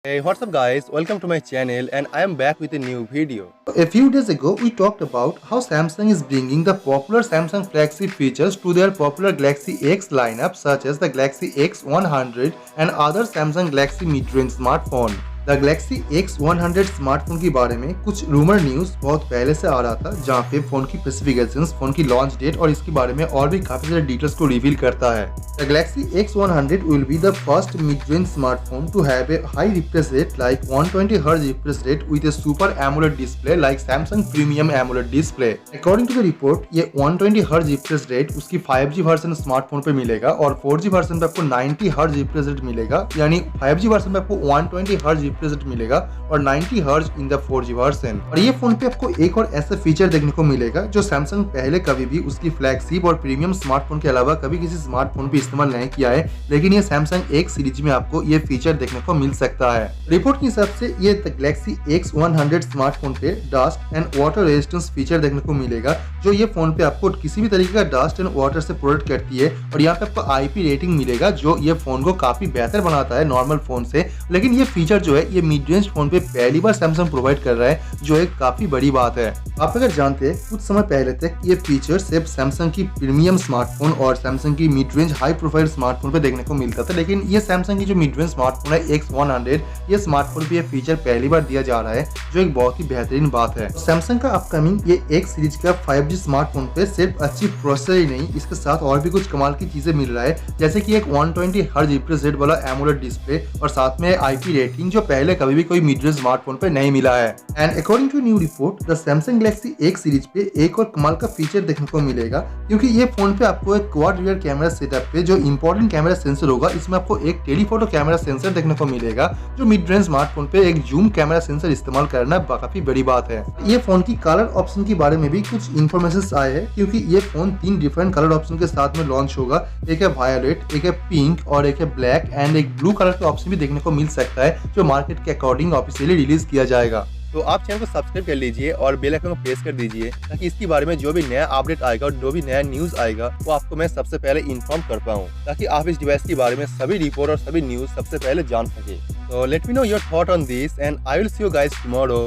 Hey, what's up guys? Welcome to my channel and I am back with a new video. A few days ago, we talked about how Samsung is bringing the popular Samsung flagship features to their popular Galaxy X lineup such as the Galaxy X100 and other Samsung Galaxy mid-range smartphone. The Galaxy X100 smartphone के बारे में कुछ rumour news बहुत पहले से आ रहा था, जहां पे फोन की स्पेसिफिकेशंस, फोन की लॉन्च डेट और इसके बारे में और भी काफी सारे डिटेल्स को रिवील करता है। The Galaxy X100 will be the first mid-range smartphone to have a high refresh rate like 120Hz refresh rate with a Super AMOLED display like Samsung Premium AMOLED display. According to the report, ये 120Hz refresh rate उसकी 5G version smartphone पे मिलेगा और 4G version पे आपको 90Hz refresh rate मिलेगा, यानी 5G version पे आपको 120Hz refresh rate मिलेगा और 90Hz in the 4G version. और ये फोन पे आपको एक और ऐसा फीचर देखने को मिलेगा जो सैमसंग पहले कभी भी उसकी फ्लैगशिप और प्रीमियम स्मार्टफोन के अलावा कभी किसी स्मार्टफोन पे इस्तेमाल नहीं किया है, लेकिन ये सैमसंग X सीरीज में आपको ये फीचर देखने को मिल सकता है। रिपोर्ट के हिसाब से ये गैलेक्सी X100 स्मार्टफोन पे dust and water resistance feature देखने को मिलेगा, जो ये फोन पे आपको किसी भी तरीके का डस्ट एंड वाटर से प्रोटेक्ट करती है। और यहाँ पे आपको IP रेटिंग मिलेगा जो ये फोन को काफी बेहतर बनाता है नॉर्मल फोन से। लेकिन ये फीचर जो है ये मिड रेंज फोन पे पहली बार सैमसंग प्रोवाइड कर रहा है, जो एक काफी बड़ी बात है। आप अगर जानते हैं कुछ समय पहले तक ये फीचर सिर्फ सैमसंग की प्रीमियम स्मार्टफोन और सैमसंग की mid range high profile smartphone पे देखने को मिलता था, लेकिन ये सैमसंग की जो मिड रेंज स्मार्टफोन है X100, ये स्मार्टफोन पे ये फीचर पहली बार दिया जा रहा है, जो एक बहुत ही बेहतरीन बात है। सैमसंग का अपकमिंग ये X सीरीज का 5G स्मार्टफोन पे सिर्फ अच्छी प्रोसेसर ही नहीं, इसके साथ और भी कुछ कमाल की चीजें मिल रहा है, जैसे कि एक 120Hz रिफ्रेश रेट वाला AMOLED डिस्प्ले और साथ में IP रेटिंग जो पहले कभी भी कोई मिड रेंज स्मार्टफोन पे नहीं मिला है। And according to new report, the Samsung Galaxy X series पे एक और कमाल का फीचर देखने को मिलेगा, क्योंकि ये फोन पे आपको एक क्वाड रियर कैमरा सेटअप पे जो इंपॉर्टेंट कैमरा सेंसर होगा, इसमें आपको एक टेलीफोटो कैमरा सेंसर देखने को मिलेगा, जो मिड रेंज स्मार्टफोन पे एक जूम कैमरा सेंसर इस्तेमाल करना काफी बड़ी बात है। ये फोन की कलर ऑप्शन के बारे में भी कुछ इन्फॉर्मेशन आए हैं, क्योंकि ये फोन 3 डिफरेंट कलर ऑप्शन के साथ में लॉन्च होगा। एक है वायलेट, एक है पिंक और एक है ब्लैक एंड एक ब्लू कलर का ऑप्शन भी देखने को मिल सकता है, जो मार्केट के अकॉर्डिंग ऑफिशियली रिलीज किया जाएगा। तो आप चैनल को सब्सक्राइब कर लीजिए और बेल आइकन को प्रेस कर दीजिए, ताकि इसके बारे में जो भी नया अपडेट आएगा और जो भी नया न्यूज आएगा वो आपको मैं सबसे पहले इन्फॉर्म कर पाऊँ, ताकि आप इस डिवाइस के बारे में सभी रिपोर्ट और सभी न्यूज सबसे पहले जान सके। तो let me know your thought on this and I will see you guys tomorrow.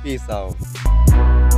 Peace out.